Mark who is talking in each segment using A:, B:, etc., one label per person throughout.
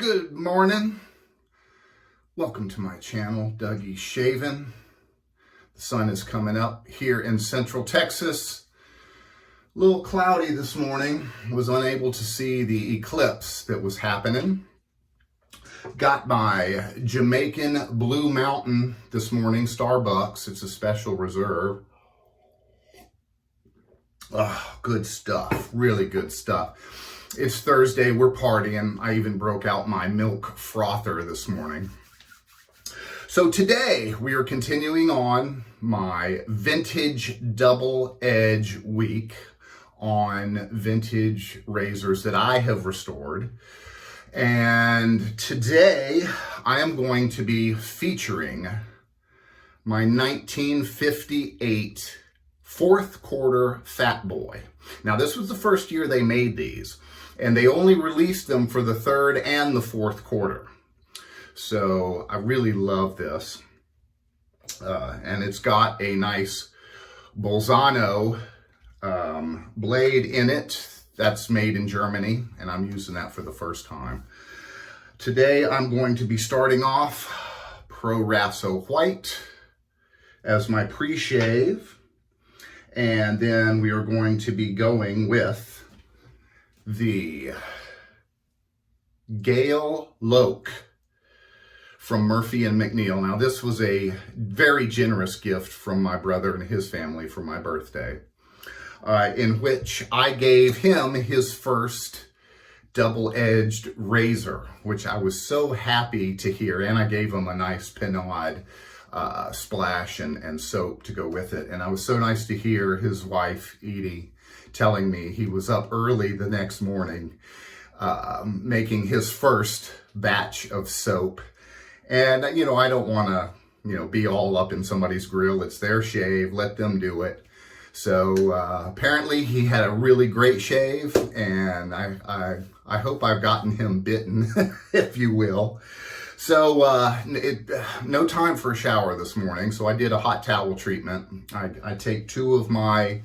A: Good morning. Welcome to my channel, Dougie's Shaving. The sun is coming up here in Central Texas. A little cloudy this morning. Was unable to see the eclipse that was happening. Got my Jamaican Blue Mountain this morning, Starbucks. It's a special reserve. Oh, good stuff. Really good stuff. It's Thursday, we're partying. I even broke out my milk frother this morning. So today we are continuing on my vintage double edge week on vintage razors that I have restored. And today I am going to be featuring my 1958 fourth quarter Fatboy. Now this was the first year they made these, and they only released them for the third and the fourth quarter. So I really love this. And it's got a nice Bolzano blade in it. That's made in Germany, and I'm using that for the first time. Today I'm going to be starting off Proraso White as my pre-shave. And then we are going to be going with the Gael Laoch from Murphy and McNeil. Now this was a very generous gift from my brother and his family for my birthday, in which I gave him his first double-edged razor, which I was so happy to hear. And I gave him a nice Pinaud splash and soap to go with it. And I was so nice to hear his wife, Edie, telling me he was up early the next morning making his first batch of soap. And, you know, I don't want to, be all up in somebody's grill. It's their shave. Let them do it. So apparently he had a really great shave, and I hope I've gotten him bitten, if you will. So no time for a shower this morning, so I did a hot towel treatment. I take two of my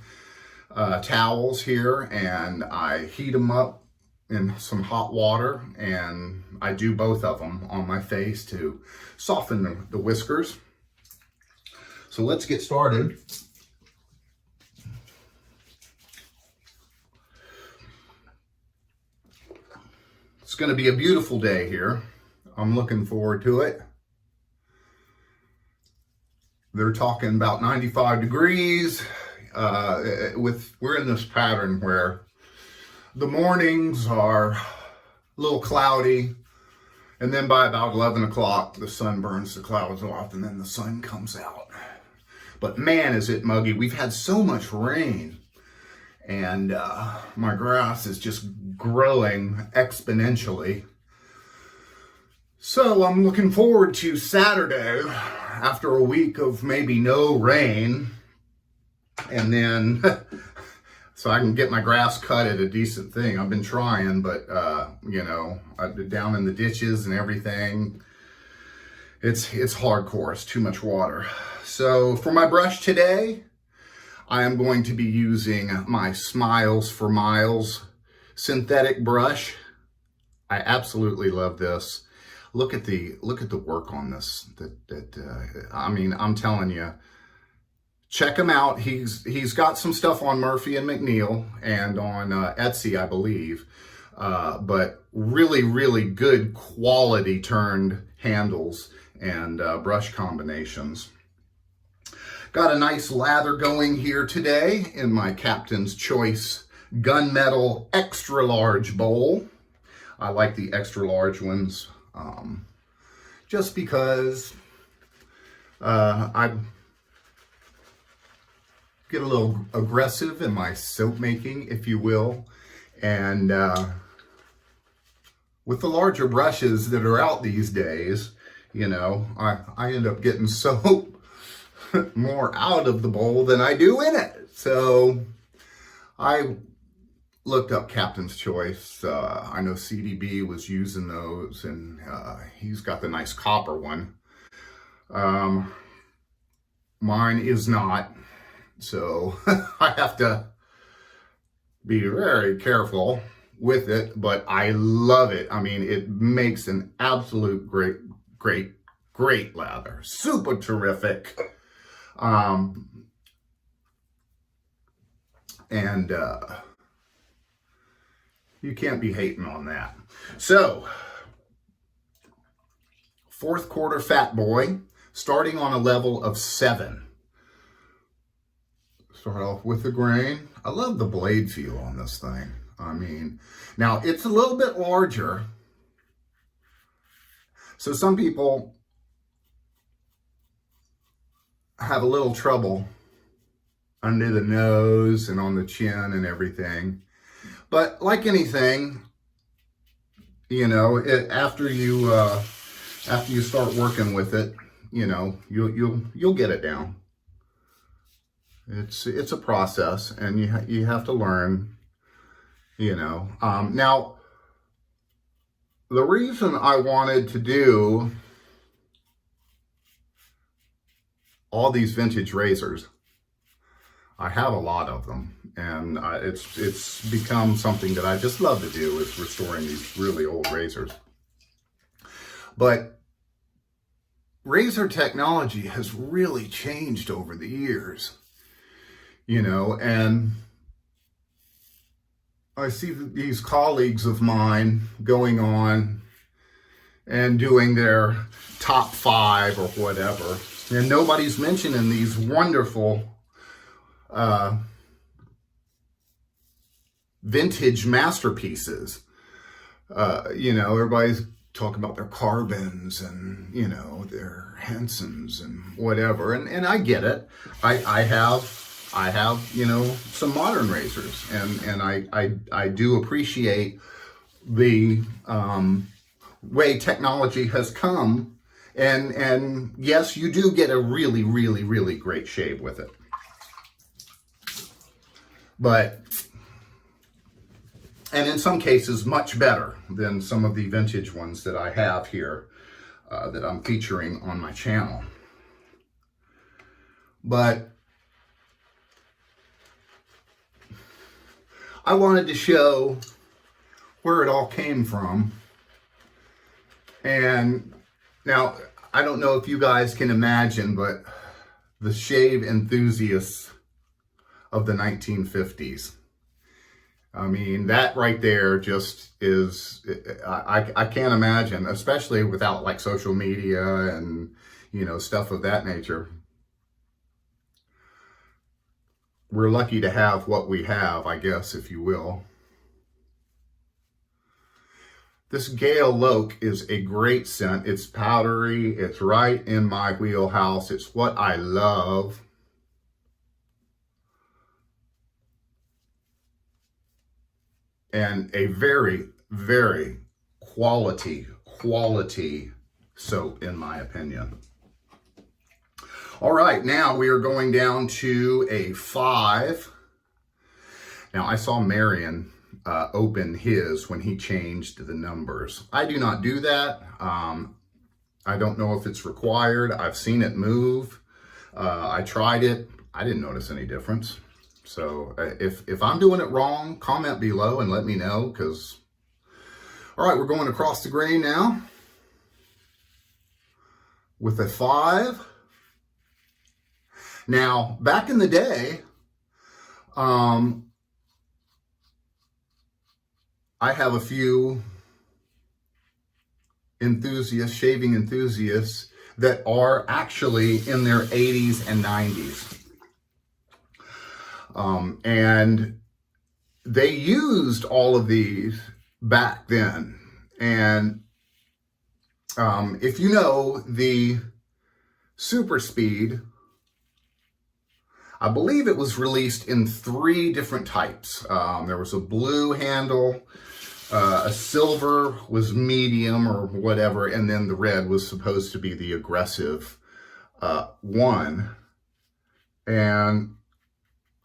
A: towels here and I heat them up in some hot water, and I do both of them on my face to soften the whiskers. So let's get started. It's going to be a beautiful day here. I'm looking forward to it. They're talking about 95 degrees. We're in this pattern where the mornings are a little cloudy, and then by about 11 o'clock, the sun burns the clouds off, and then the sun comes out. But man, is it muggy. We've had so much rain, and my grass is just growing exponentially. So I'm looking forward to Saturday after a week of maybe no rain, and then so I can get my grass cut at a decent thing. I've been trying, but I've been down in the ditches and everything. It's hardcore. It's too much water. So for my brush today, I am going to be using my SmilezforMilez synthetic brush. I absolutely love this. Look at the work on this. I mean, I'm telling you, check him out. He's got some stuff on Murphy and McNeil and on Etsy, I believe. But really, really good quality turned handles and brush combinations. Got a nice lather going here today in my Captain's Choice Gunmetal Extra Large bowl. I like the extra large ones just because I get a little aggressive in my soap making, if you will. And with the larger brushes that are out these days, I end up getting soap more out of the bowl than I do in it. So I looked up Captain's Choice. I know CDB was using those, and he's got the nice copper one. Mine is not, so I have to be very careful with it, but I love it. I mean, it makes an absolute great lather. Super terrific. And you can't be hating on that. So, fourth quarter Fatboy, starting on a level of 7. Start off with the grain. I love the blade feel on this thing. I mean, now it's a little bit larger. So some people have a little trouble under the nose and on the chin and everything. But like anything, you know, after you start working with it, you know, you'll get it down. It's a process, and you have to learn, you know. Now, the reason I wanted to do all these vintage razors, I have a lot of them, and it's become something that I just love to do, is restoring these really old razors. But razor technology has really changed over the years, you know, and I see these colleagues of mine going on and doing their top 5 or whatever, and nobody's mentioning these wonderful vintage masterpieces. You know, everybody's talking about their Carbons and, you know, their Hensons and whatever, and I get it. I have, you know, some modern razors, and I do appreciate the way technology has come, and yes, you do get a really great shave with it. But, and in some cases, much better than some of the vintage ones that I have here that I'm featuring on my channel. But I wanted to show where it all came from. And now, I don't know if you guys can imagine, but the shave enthusiasts of the 1950s. I mean, that right there just is, I can't imagine, especially without like social media and, you know, stuff of that nature. We're lucky to have what we have, I guess, if you will. This Gael Laoch is a great scent. It's powdery. It's right in my wheelhouse. It's what I love. And a very quality soap, in my opinion. All right, now we are going down to a 5. Now, I saw Marion open his when he changed the numbers. I do not do that. I don't know if it's required. I've seen it move. I tried it. I didn't notice any difference. So if I'm doing it wrong, comment below and let me know, because, all right, we're going across the grain now with a 5. Now, back in the day, I have a few enthusiasts, shaving enthusiasts, that are actually in their 80s and 90s. And they used all of these back then. And if you know the Super Speed, I believe it was released in 3 different types. There was a blue handle, a silver was medium or whatever, and then the red was supposed to be the aggressive one. And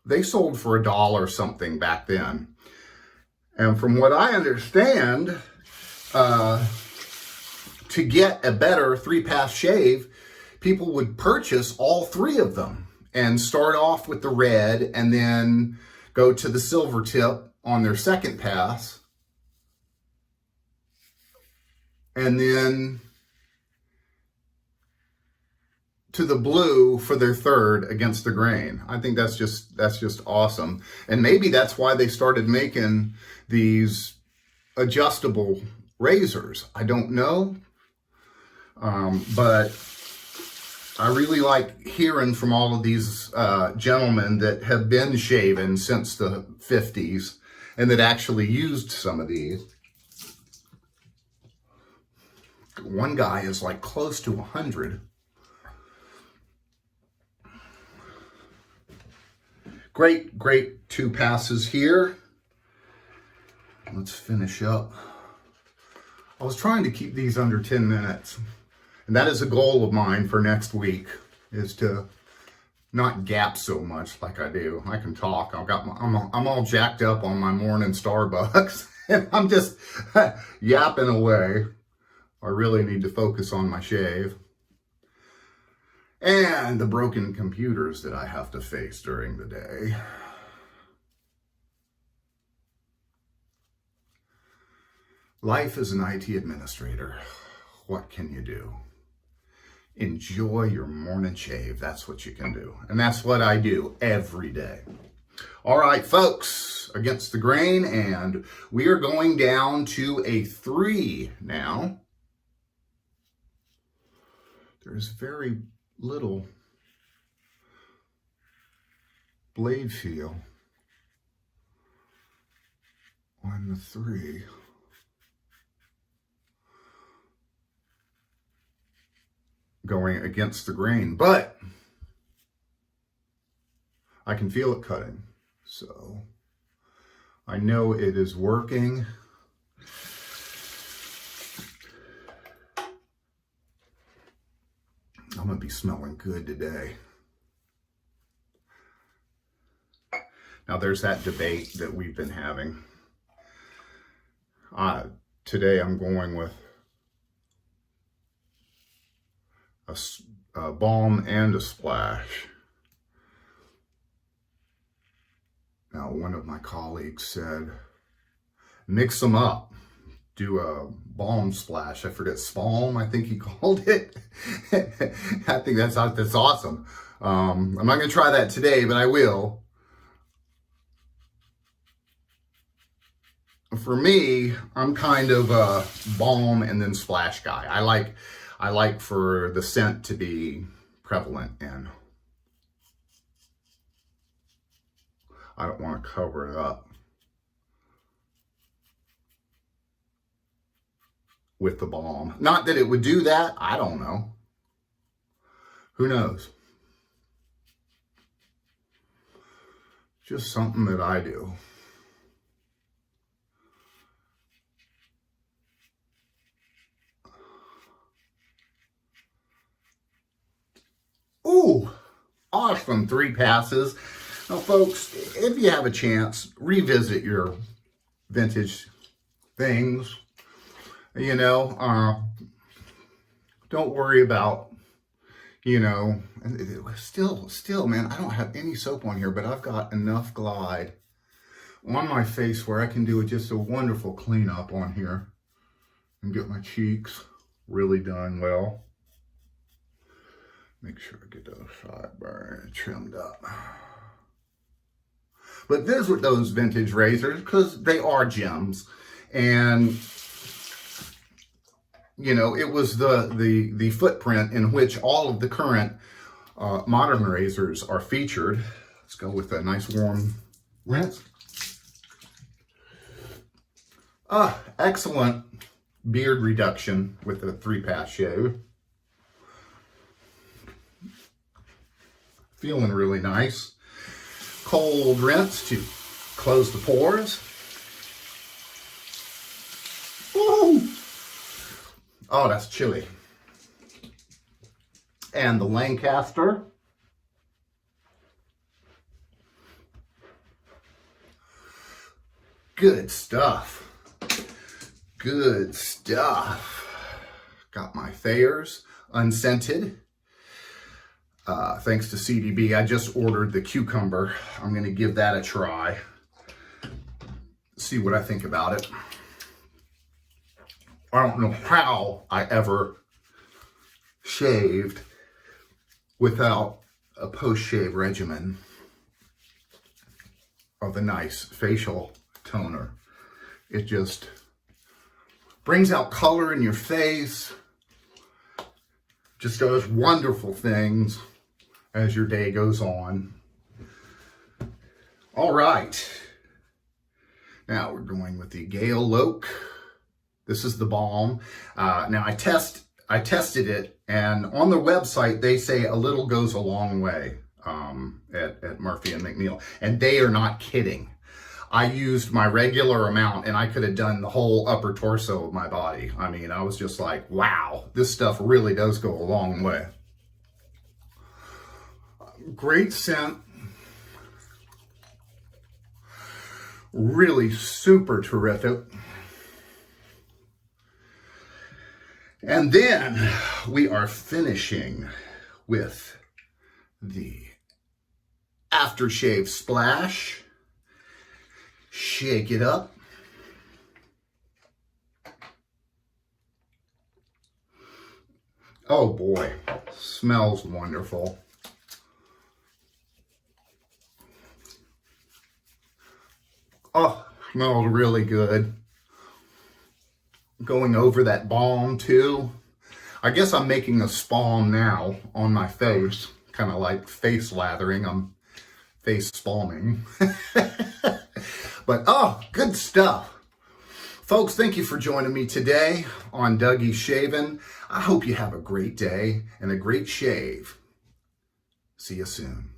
A: they sold for $1 something back then. And from what I understand, to get a better 3-pass shave, people would purchase all 3 of them and start off with the red and then go to the silver tip on their second pass and then to the blue for their third against the grain. I think that's just awesome. And maybe that's why they started making these adjustable razors. I don't know. But I really like hearing from all of these gentlemen that have been shaven since the 50s and that actually used some of these. One guy is like close to 100. Great 2 passes here. Let's finish up. I was trying to keep these under 10 minutes. And that is a goal of mine for next week, is to not gap so much like I do. I can talk. I'm all jacked up on my morning Starbucks. And I'm just yapping away. I really need to focus on my shave. And the broken computers that I have to face during the day. Life as an IT administrator, what can you do? Enjoy your morning shave. That's what you can do. And that's what I do every day. All right, folks, against the grain, and we are going down to a 3 now. There's very little blade feel on the 3. Going against the grain, but I can feel it cutting, so I know it is working. I'm gonna be smelling good today. Now there's that debate that we've been having. Today I'm going with a balm and a splash. Now, one of my colleagues said, mix them up. Do a balm splash. I forget, spalm, I think he called it. I think that's awesome. I'm not going to try that today, but I will. For me, I'm kind of a balm and then splash guy. I like for the scent to be prevalent, and I don't want to cover it up with the balm. Not that it would do that. I don't know. Who knows? Just something that I do. Ooh, awesome 3 passes. Now, folks, if you have a chance, revisit your vintage things. You know, don't worry about, you know, still, man, I don't have any soap on here, but I've got enough Glide on my face where I can do just a wonderful cleanup on here and get my cheeks really done well. Make sure I get those sideburns trimmed up. But those were those vintage razors because they are gems. And, you know, it was the footprint in which all of the current modern razors are featured. Let's go with a nice warm rinse. Excellent beard reduction with a 3-pass shave. Feeling really nice. Cold rinse to close the pores. Ooh. Oh, that's chilly. And the Lancaster. Good stuff. Good stuff. Got my Thayers unscented. Thanks to CDB, I just ordered the cucumber. I'm going to give that a try. See what I think about it. I don't know how I ever shaved without a post-shave regimen of a nice facial toner. It just brings out color in your face, just does wonderful things as your day goes on. All right, now we're going with the Gael Laoch. This is the balm. Now I tested it, and on their website they say a little goes a long way at Murphy and McNeil, and they are not kidding. I used my regular amount and I could have done the whole upper torso of my body. I mean, I was just like, wow, this stuff really does go a long way. Great scent. Really super terrific. And then we are finishing with the aftershave splash. Shake it up. Oh boy, smells wonderful. Oh, smells really good. Going over that balm too. I guess I'm making a spalm now on my face, kind of like face lathering. I'm face spalming. But oh, good stuff. Folks, thank you for joining me today on Dougie's Shaving. I hope you have a great day and a great shave. See you soon.